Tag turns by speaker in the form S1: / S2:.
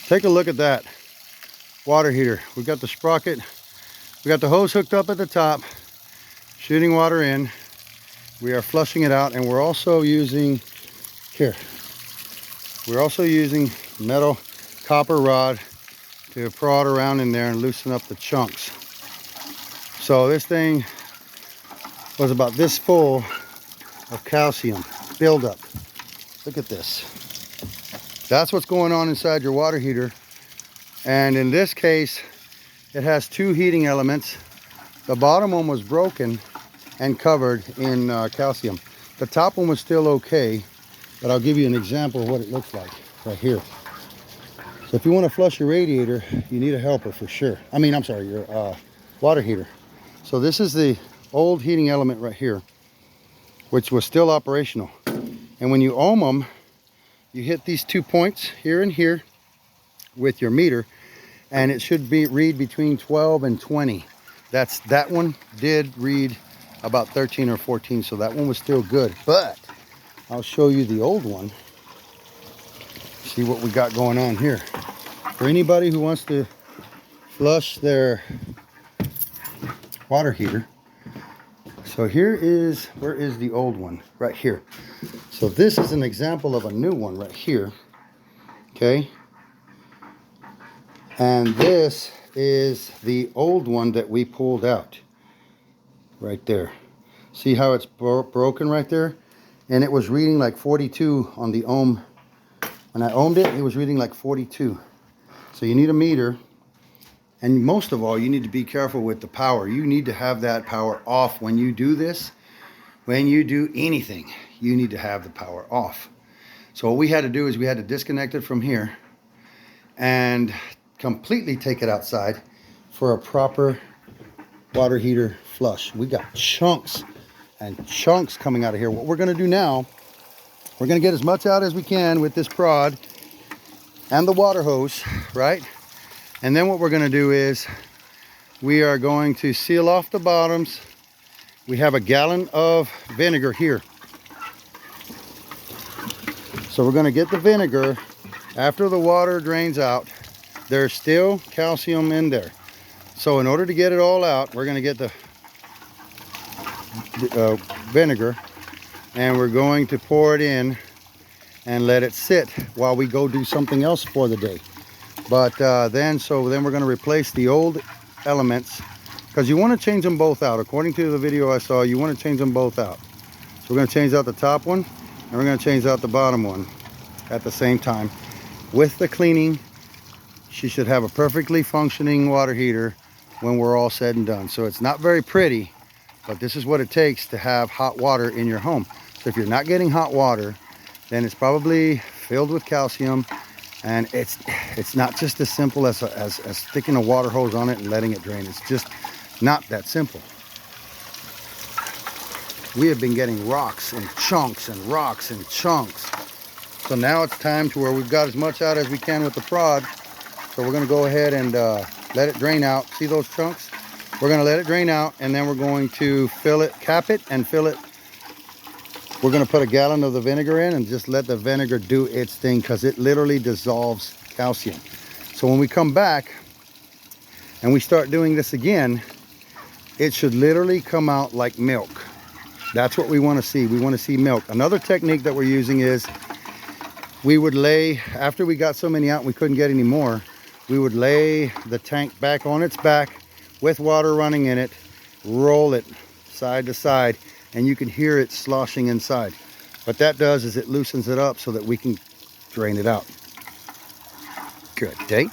S1: Take a look at that water heater. We've got the sprocket. We got the hose hooked up at the top, shooting water in. We are flushing it out, and we're also using, we're also using metal copper rod to prod around in there and loosen up the chunks. So this thing was about this full of calcium buildup. Look at this. That's what's going on inside your water heater. And in this case, it has two heating elements. The bottom one was broken and covered in calcium. The top one was still okay, but I'll give you an example of what it looks like right here. So if you want to flush your radiator, you need a helper for sure. I'm sorry, your water heater. So this is the old heating element right here, which was still operational. And when you ohm them, you hit these 2 points here and here with your meter, and it should read between 12 and 20. That one did read about 13 or 14, so that one was still good. But I'll show you the old one. See what we got going on here. For anybody who wants to flush their water heater. So where is the old one? Right here. So this is an example of a new one right here. Okay. And this is the old one that we pulled out. Right there. See how it's broken right there? And it was reading like 42 on the ohm. When I ohmed it, it was reading like 42. So you need a meter. And most of all, you need to be careful with the power. You need to have that power off when you do this. When you do anything, you need to have the power off. So what we had to do is we had to disconnect it from here and completely take it outside for a proper water heater flush. We got chunks and chunks coming out of here. What we're going to do now, we're going to get as much out as we can with this prod and the water hose, right? And then what we're going to do is we are going to seal off the bottoms. We have a gallon of vinegar here. So we're going to get the vinegar. After the water drains out, there's still calcium in there. So in order to get it all out, we're going to get the vinegar, and we're going to pour it in and let it sit while we go do something else for the day. But then we're going to replace the old elements, because you want to change them both out. According to the video I saw, you want to change them both out. So we're going to change out the top one, and we're going to change out the bottom one at the same time. With the cleaning, she should have a perfectly functioning water heater when we're all said and done. So it's not very pretty, but this is what it takes to have hot water in your home. So if you're not getting hot water, then it's probably filled with calcium, and it's not just as simple as sticking a water hose on it and letting it drain. It's just not that simple. We have been getting rocks and chunks and rocks and chunks. So now it's time to where we've got as much out as we can with the prod. So we're going to go ahead and let it drain out. See those chunks? We're going to let it drain out, and then we're going to fill it, cap it, and fill it. We're going to put a gallon of the vinegar in and just let the vinegar do its thing, because it literally dissolves calcium. So when we come back and we start doing this again, it should literally come out like milk. That's what we want to see. We want to see milk. Another technique that we're using is we would lay, after we got so many out and we couldn't get any more, we would lay the tank back on its back with water running in it, roll it side to side, and you can hear it sloshing inside. What that does is it loosens it up so that we can drain it out. Good day.